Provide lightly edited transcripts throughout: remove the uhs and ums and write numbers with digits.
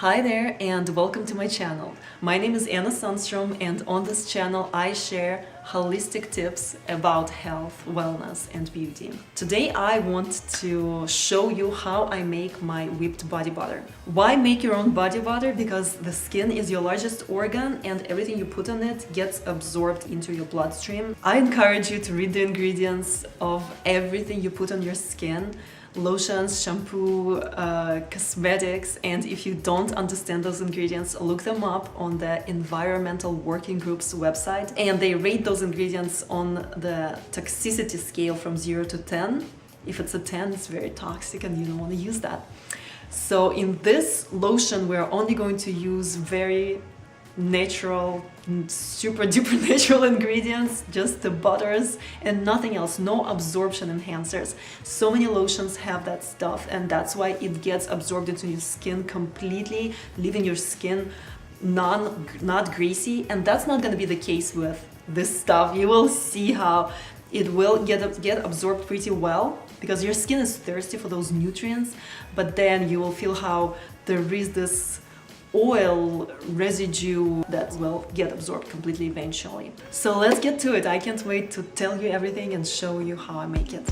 Hi there and welcome to my channel. My name is Anna Sundstrom and on this channel I share holistic tips about health, wellness and beauty. Today I want to show you how I make my whipped body butter. Why make your own body butter? Because the skin is your largest organ and everything you put on it gets absorbed into your bloodstream. I encourage you to read the ingredients of everything you put on your skin. Lotions, shampoo, cosmetics, and if you don't understand those ingredients, look them up on the Environmental Working Group's website, and they rate those ingredients on the toxicity scale from 0 to 10. If it's a 10, it's very toxic and you don't want to use that. So in this lotion, we're only going to use very natural, super duper natural ingredients, just the butters and nothing else, no absorption enhancers. So many lotions have that stuff and that's why it gets absorbed into your skin completely, leaving your skin not greasy, and that's not going to be the case with this stuff. You will see how it will get absorbed pretty well because your skin is thirsty for those nutrients, but then you will feel how there is this oil residue that will get absorbed completely eventually. So let's get to it. I can't wait to tell you everything and show you how I make it.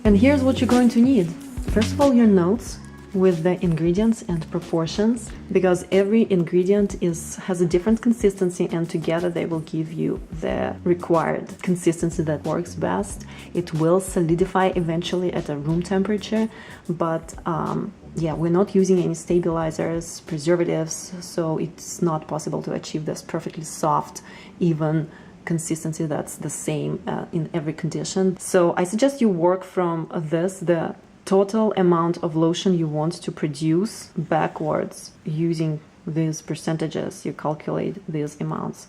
And here's what you're going to need. First of all, your notes with the ingredients and proportions, because every ingredient has a different consistency and together they will give you the required consistency that works best. It will solidify eventually at a room temperature, but yeah, we're not using any stabilizers, preservatives, so it's not possible to achieve this perfectly soft, even consistency that's the same in every condition. So I suggest you work from the total amount of lotion you want to produce backwards using these percentages. You calculate these amounts.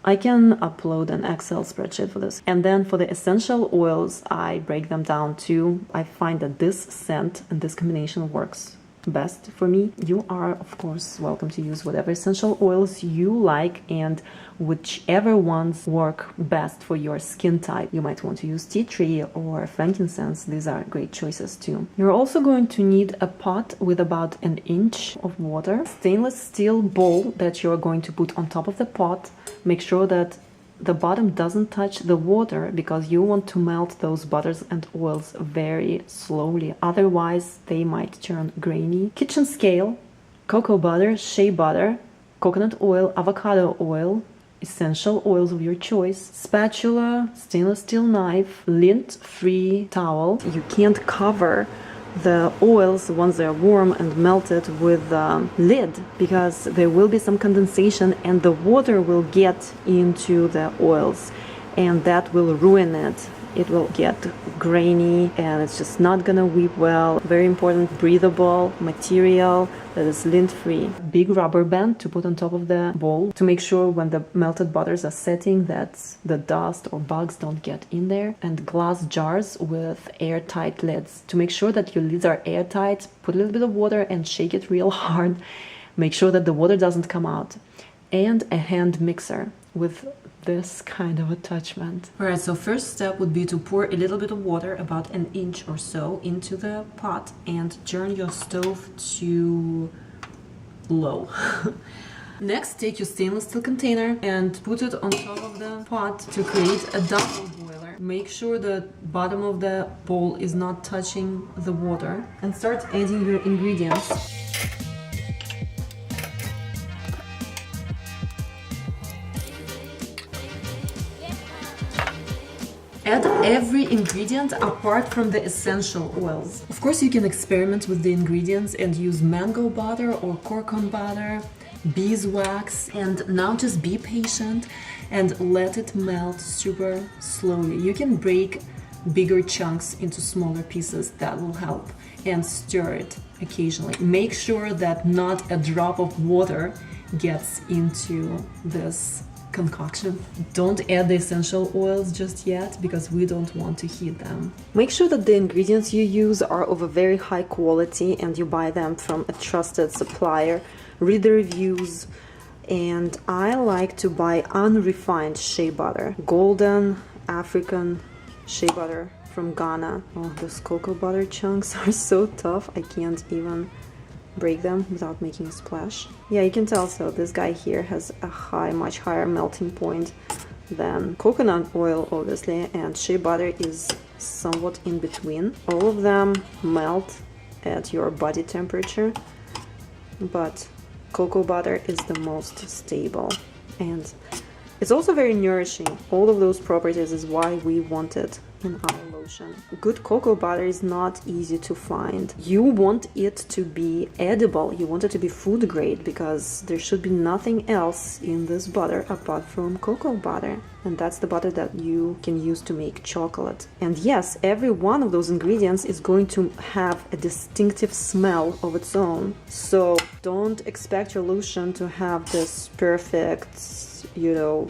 I can upload an Excel spreadsheet for this. And then for the essential oils, I break them down too. I find that this scent and this combination works best for me. You are, of course, welcome to use whatever essential oils you like and whichever ones work best for your skin type. You might want to use tea tree or frankincense. These are great choices too. You're also going to need a pot with about 1 inch of water, stainless steel bowl that you're going to put on top of the pot. Make sure that the bottom doesn't touch the water because you want to melt those butters and oils very slowly, otherwise they might turn grainy. Kitchen scale, cocoa butter, shea butter, coconut oil, avocado oil, essential oils of your choice, spatula, stainless steel knife, lint-free towel. You can't cover the oils once they're warm and melted with a lid because there will be some condensation and the water will get into the oils and that will ruin it. It will get grainy and it's just not gonna whip well. Very important, breathable material that is lint-free. Big rubber band to put on top of the bowl to make sure when the melted butters are setting that the dust or bugs don't get in there. And glass jars with airtight lids. To make sure that your lids are airtight, put a little bit of water and shake it real hard. Make sure that the water doesn't come out. And a hand mixer with this kind of attachment. Alright, so first step would be to pour a little bit of water, about 1 inch or so, into the pot and turn your stove to low. Next, take your stainless steel container and put it on top of the pot to create a double boiler. Make sure the bottom of the bowl is not touching the water and start adding your ingredients. Add every ingredient apart from the essential oils. Of course, you can experiment with the ingredients and use mango butter or corn butter, beeswax, and now just be patient and let it melt super slowly. You can break bigger chunks into smaller pieces, that will help, and stir it occasionally. Make sure that not a drop of water gets into this concoction. Don't add the essential oils just yet because we don't want to heat them. Make sure that the ingredients you use are of a very high quality and you buy them from a trusted supplier. Read the reviews, and I like to buy unrefined shea butter, golden African shea butter from Ghana. Oh, those cocoa butter chunks are so tough, I can't even break them without making a splash. Yeah, you can tell, so this guy here has a much higher melting point than coconut oil, obviously, and shea butter is somewhat in between. All of them melt at your body temperature, but cocoa butter is the most stable, and it's also very nourishing. All of those properties is why we want it in our lotion. Good cocoa butter is not easy to find. You want it to be edible, you want it to be food grade, because there should be nothing else in this butter apart from cocoa butter. And that's the butter that you can use to make chocolate. And yes, every one of those ingredients is going to have a distinctive smell of its own. So don't expect your lotion to have this perfect,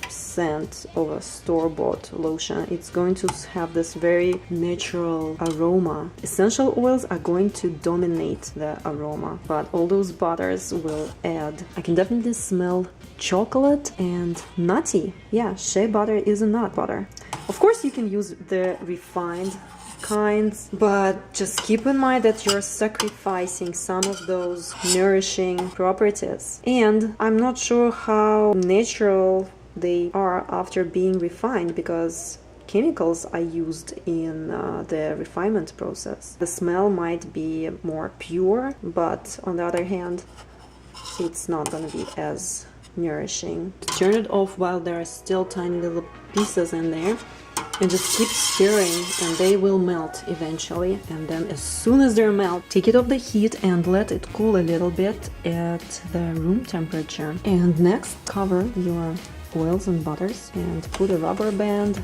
scent of a store-bought lotion. It's going to have this very natural aroma. Essential oils are going to dominate the aroma, but all those butters will add. I can definitely smell chocolate and nutty. Yeah, shea butter is a nut butter. Of course, you can use the refined kinds, but just keep in mind that you're sacrificing some of those nourishing properties, and I'm not sure how natural they are after being refined, because chemicals are used in the refinement process. The smell might be more pure, but on the other hand, it's not going to be as nourishing. Turn it off while there are still tiny little pieces in there, and just keep stirring, and they will melt eventually. And then as soon as they're melt, take it off the heat and let it cool a little bit at the room temperature. And next, cover your oils and butters and put a rubber band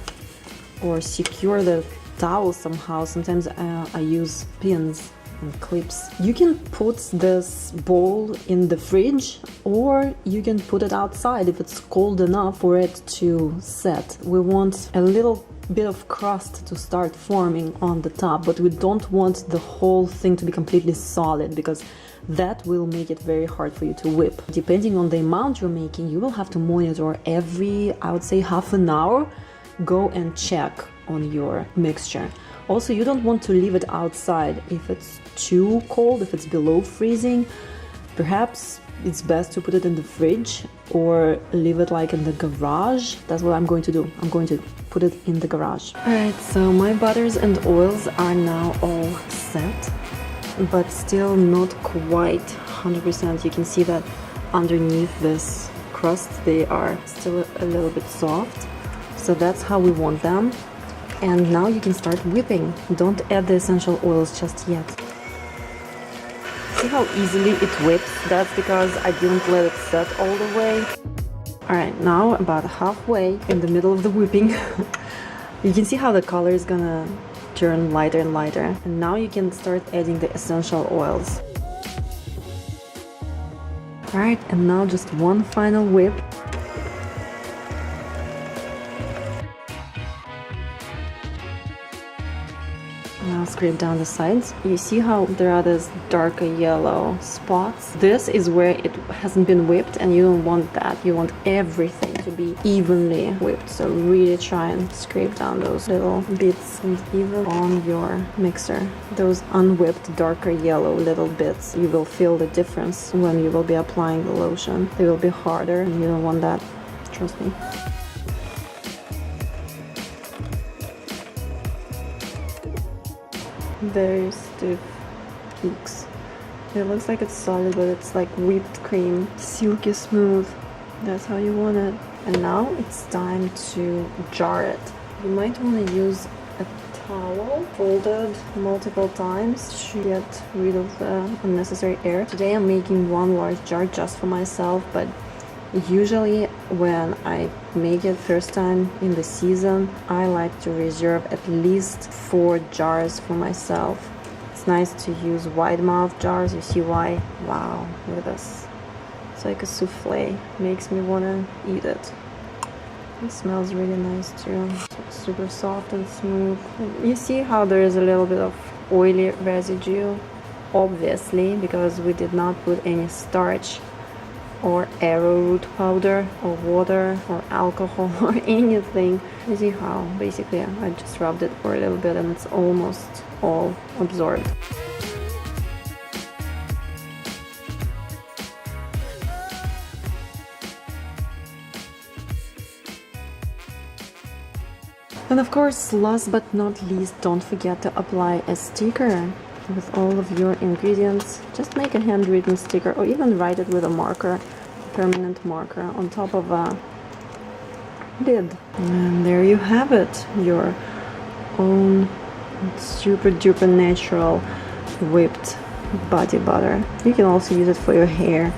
or secure the towel somehow. Sometimes I use pins and clips. You can put this bowl in the fridge, or you can put it outside if it's cold enough for it to set. We want a little bit of crust to start forming on the top, but we don't want the whole thing to be completely solid, because that will make it very hard for you to whip. Depending on the amount you're making, you will have to monitor every, I would say, half an hour. Go and check on your mixture. Also, you don't want to leave it outside if it's too cold, if it's below freezing. Perhaps it's best to put it in the fridge or leave it like in the garage. That's what I'm going to do. I'm going to put it in the garage. Alright, so my butters and oils are now all set, but still not quite 100%. You can see that underneath this crust they are still a little bit soft. So that's how we want them. And now you can start whipping. Don't add the essential oils just yet. See how easily it whips? That's because I didn't let it set all the way. Alright, now about halfway in the middle of the whipping, you can see how the color is gonna turn lighter and lighter. And now you can start adding the essential oils. Alright, and now just one final whip. Now scrape down the sides. You see how there are these darker yellow spots? This is where it hasn't been whipped, and you don't want that. You want everything to be evenly whipped. So really try and scrape down those little bits, and even on your mixer, those unwhipped darker yellow little bits, you will feel the difference when you will be applying the lotion. They will be harder, and you don't want that. Trust me. Very stiff peaks. It looks like it's solid, but it's like whipped cream, silky smooth. That's how you want it. And now it's time to jar it. You might want to use a towel folded multiple times to get rid of the unnecessary air. Today I'm making one large jar just for myself, but usually when I make it first time in the season, I like to reserve at least 4 jars for myself. It's nice to use wide mouth jars. You see why? Wow, look at this. It's like a souffle. Makes me want to eat it. It smells really nice too. It's super soft and smooth. And you see how there is a little bit of oily residue? Obviously, because we did not put any starch or arrowroot powder or water or alcohol or anything. You see how basically I just rubbed it for a little bit and it's almost all absorbed. And of course, last but not least, don't forget to apply a sticker with all of your ingredients. Just make a handwritten sticker or even write it with a marker, permanent marker, on top of a lid. And there you have it, your own super duper natural whipped body butter. You can also use it for your hair,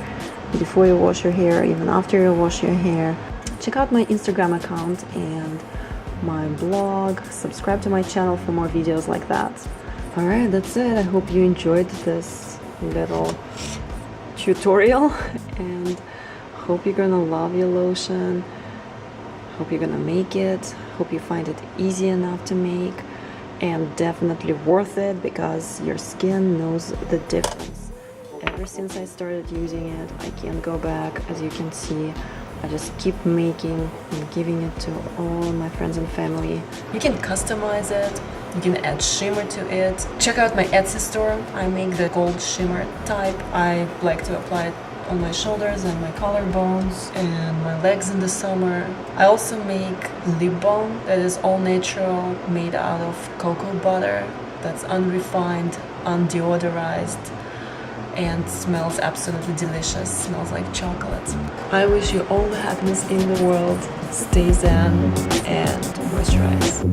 before you wash your hair, even after you wash your hair. Check out my Instagram account and my blog. Subscribe to my channel for more videos like that. Alright, that's it. I hope you enjoyed this little tutorial and hope you're gonna love your lotion. Hope you're gonna make it. Hope you find it easy enough to make and definitely worth it, because your skin knows the difference. Ever since I started using it, I can't go back. As you can see, I just keep making and giving it to all my friends and family. You can customize it, you can add shimmer to it. Check out my Etsy store. I make the gold shimmer type. I like to apply it on my shoulders and my collarbones and my legs in the summer. I also make lip balm that is all natural, made out of cocoa butter, that's unrefined, undeodorized, and smells absolutely delicious. Smells like chocolate. I wish you all the happiness in the world. Stay zen and moisturize.